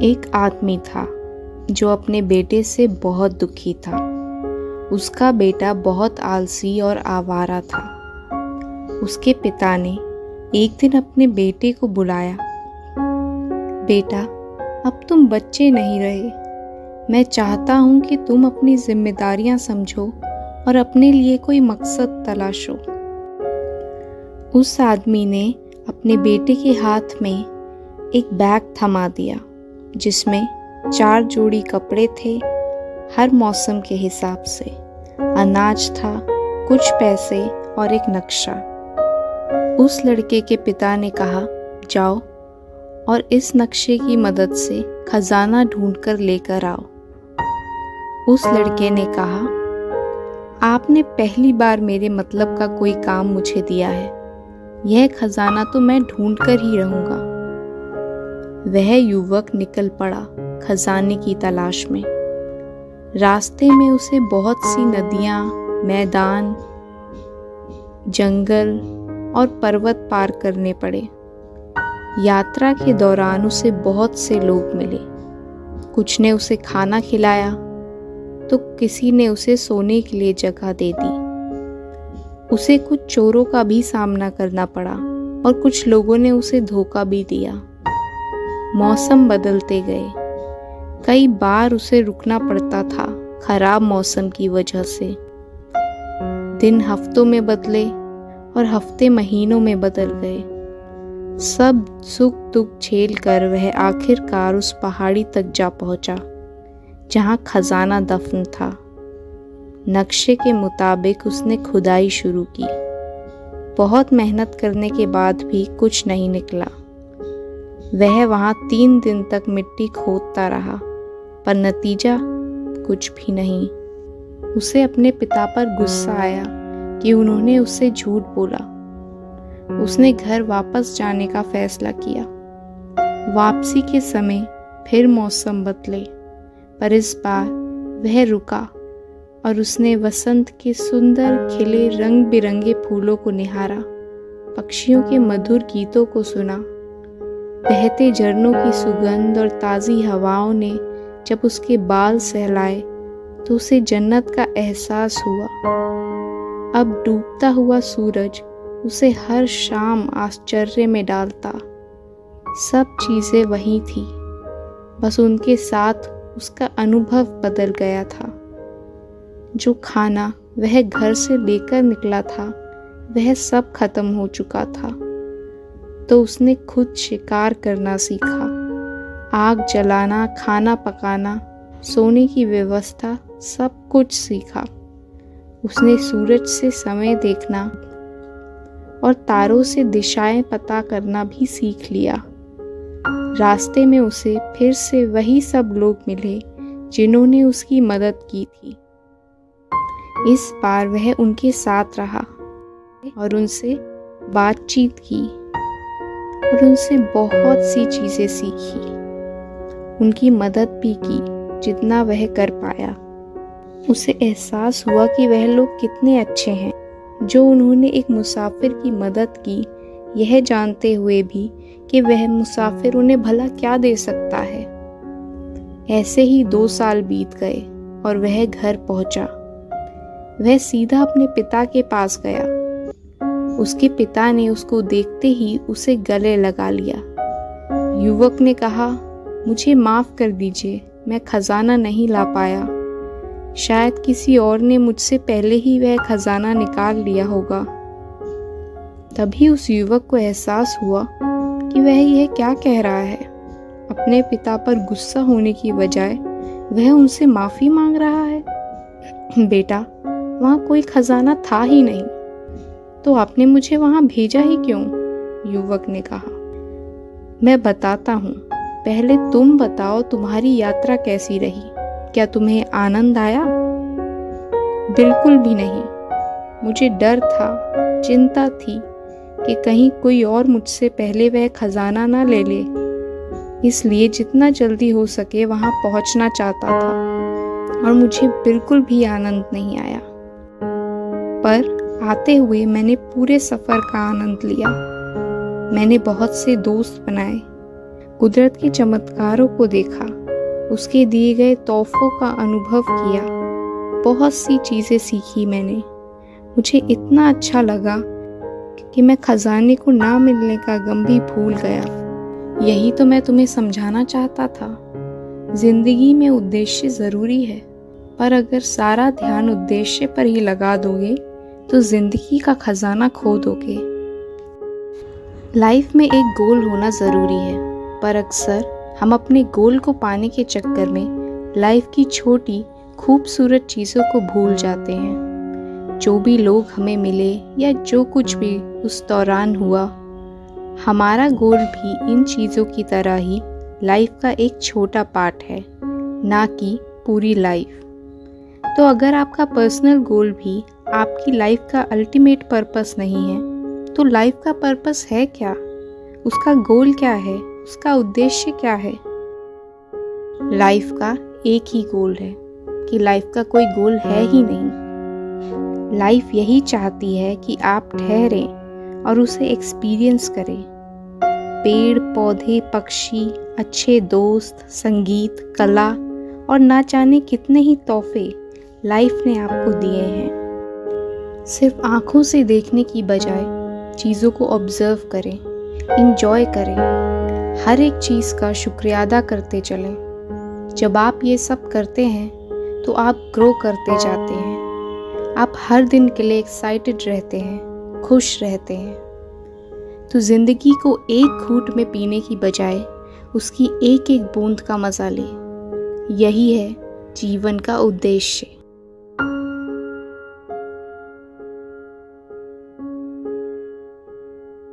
एक आदमी था जो अपने बेटे से बहुत दुखी था। उसका बेटा बहुत आलसी और आवारा था। उसके पिता ने एक दिन अपने बेटे को बुलाया। बेटा, अब तुम बच्चे नहीं रहे। मैं चाहता हूँ कि तुम अपनी जिम्मेदारियां समझो और अपने लिए कोई मकसद तलाशो। उस आदमी ने अपने बेटे के हाथ में एक बैग थमा दिया जिसमें 4 जोड़ी कपड़े थे, हर मौसम के हिसाब से। अनाज था, कुछ पैसे और एक नक्शा। उस लड़के के पिता ने कहा, जाओ और इस नक्शे की मदद से खजाना ढूंढकर लेकर आओ। उस लड़के ने कहा, आपने पहली बार मेरे मतलब का कोई काम मुझे दिया है। यह खजाना तो मैं ढूंढ कर ही रहूंगा। वह युवक निकल पड़ा खजाने की तलाश में। रास्ते में उसे बहुत सी नदियां, मैदान, जंगल और पर्वत पार करने पड़े। यात्रा के दौरान उसे बहुत से लोग मिले। कुछ ने उसे खाना खिलाया तो किसी ने उसे सोने के लिए जगह दे दी। उसे कुछ चोरों का भी सामना करना पड़ा और कुछ लोगों ने उसे धोखा भी दिया। मौसम बदलते गए। कई बार उसे रुकना पड़ता था खराब मौसम की वजह से। दिन हफ्तों में बदले और हफ्ते महीनों में बदल गए। सब सुख दुख झेल कर वह आखिरकार उस पहाड़ी तक जा पहुंचा जहां खजाना दफन था। नक्शे के मुताबिक उसने खुदाई शुरू की। बहुत मेहनत करने के बाद भी कुछ नहीं निकला। वह वहां 3 दिन तक मिट्टी खोदता रहा, पर नतीजा कुछ भी नहीं। उसे अपने पिता पर गुस्सा आया कि उन्होंने उससे झूठ बोला। उसने घर वापस जाने का फैसला किया। वापसी के समय फिर मौसम बदले, पर इस बार वह रुका और उसने वसंत के सुंदर खिले रंग बिरंगे फूलों को निहारा, पक्षियों के मधुर गीतों को सुना। बहते झरनों की सुगंध और ताज़ी हवाओं ने जब उसके बाल सहलाए तो उसे जन्नत का एहसास हुआ। अब डूबता हुआ सूरज उसे हर शाम आश्चर्य में डालता। सब चीज़ें वही थी, बस उनके साथ उसका अनुभव बदल गया था। जो खाना वह घर से लेकर निकला था वह सब खत्म हो चुका था। तो उसने खुद शिकार करना सीखा, आग जलाना, खाना पकाना, सोने की व्यवस्था, सब कुछ सीखा। उसने सूरज से समय देखना और तारों से दिशाएं पता करना भी सीख लिया। रास्ते में उसे फिर से वही सब लोग मिले जिन्होंने उसकी मदद की थी। इस बार वह उनके साथ रहा और उनसे बातचीत की और उनसे बहुत सी चीजें सीखी। उनकी मदद भी की जितना वह कर पाया। उसे एहसास हुआ कि वह लोग कितने अच्छे हैं जो उन्होंने एक मुसाफिर की मदद की, यह जानते हुए भी कि वह मुसाफिर उन्हें भला क्या दे सकता है। ऐसे ही 2 साल बीत गए और वह घर पहुंचा। वह सीधा अपने पिता के पास गया। उसके पिता ने उसको देखते ही उसे गले लगा लिया। युवक ने कहा, मुझे माफ कर दीजिए, मैं खजाना नहीं ला पाया। शायद किसी और ने मुझसे पहले ही वह खजाना निकाल लिया होगा। तभी उस युवक को एहसास हुआ कि वह यह क्या कह रहा है। अपने पिता पर गुस्सा होने की बजाय वह उनसे माफी मांग रहा है। बेटा, वहां कोई खजाना था ही नहीं, तो आपने मुझे वहां भेजा ही क्यों? युवक ने कहा। मैं बताता हूँ, पहले तुम बताओ तुम्हारी यात्रा कैसी रही? क्या तुम्हें आनंद आया? बिल्कुल भी नहीं। मुझे डर था, चिंता थी कि कहीं कोई और मुझसे पहले वह खजाना ना ले ले। इसलिए जितना जल्दी हो सके वहां पहुंचना चाहता था और मुझे बिल्कुल भी आनंद नहीं आया। पर आते हुए मैंने पूरे सफ़र का आनंद लिया। मैंने बहुत से दोस्त बनाए, कुदरत के चमत्कारों को देखा, उसके दिए गए तोहफों का अनुभव किया, बहुत सी चीज़ें सीखी मैंने। मुझे इतना अच्छा लगा कि मैं खजाने को ना मिलने का गम भी भूल गया। यही तो मैं तुम्हें समझाना चाहता था। जिंदगी में उद्देश्य ज़रूरी है, पर अगर सारा ध्यान उद्देश्य पर ही लगा दोगे तो जिंदगी का खजाना खो दोगे। लाइफ में एक गोल होना ज़रूरी है, पर अक्सर हम अपने गोल को पाने के चक्कर में लाइफ की छोटी खूबसूरत चीज़ों को भूल जाते हैं। जो भी लोग हमें मिले या जो कुछ भी उस दौरान हुआ, हमारा गोल भी इन चीज़ों की तरह ही लाइफ का एक छोटा पार्ट है, ना कि पूरी लाइफ। तो अगर आपका पर्सनल गोल भी आपकी लाइफ का अल्टीमेट पर्पस नहीं है, तो लाइफ का पर्पस है क्या? उसका गोल क्या है? उसका उद्देश्य क्या है? लाइफ का एक ही गोल है कि लाइफ का कोई गोल है ही नहीं। लाइफ यही चाहती है कि आप ठहरें और उसे एक्सपीरियंस करें। पेड़ पौधे, पक्षी, अच्छे दोस्त, संगीत, कला और ना जाने कितने ही तोहफे लाइफ ने आपको दिए हैं। सिर्फ आँखों से देखने की बजाय चीज़ों को ऑब्जर्व करें, इंजॉय करें, हर एक चीज़ का शुक्रिया अदा करते चलें। जब आप ये सब करते हैं तो आप ग्रो करते जाते हैं। आप हर दिन के लिए एक्साइटेड रहते हैं, खुश रहते हैं। तो ज़िंदगी को एक घूंट में पीने की बजाय उसकी एक एक बूंद का मज़ा लें। यही है जीवन का उद्देश्य।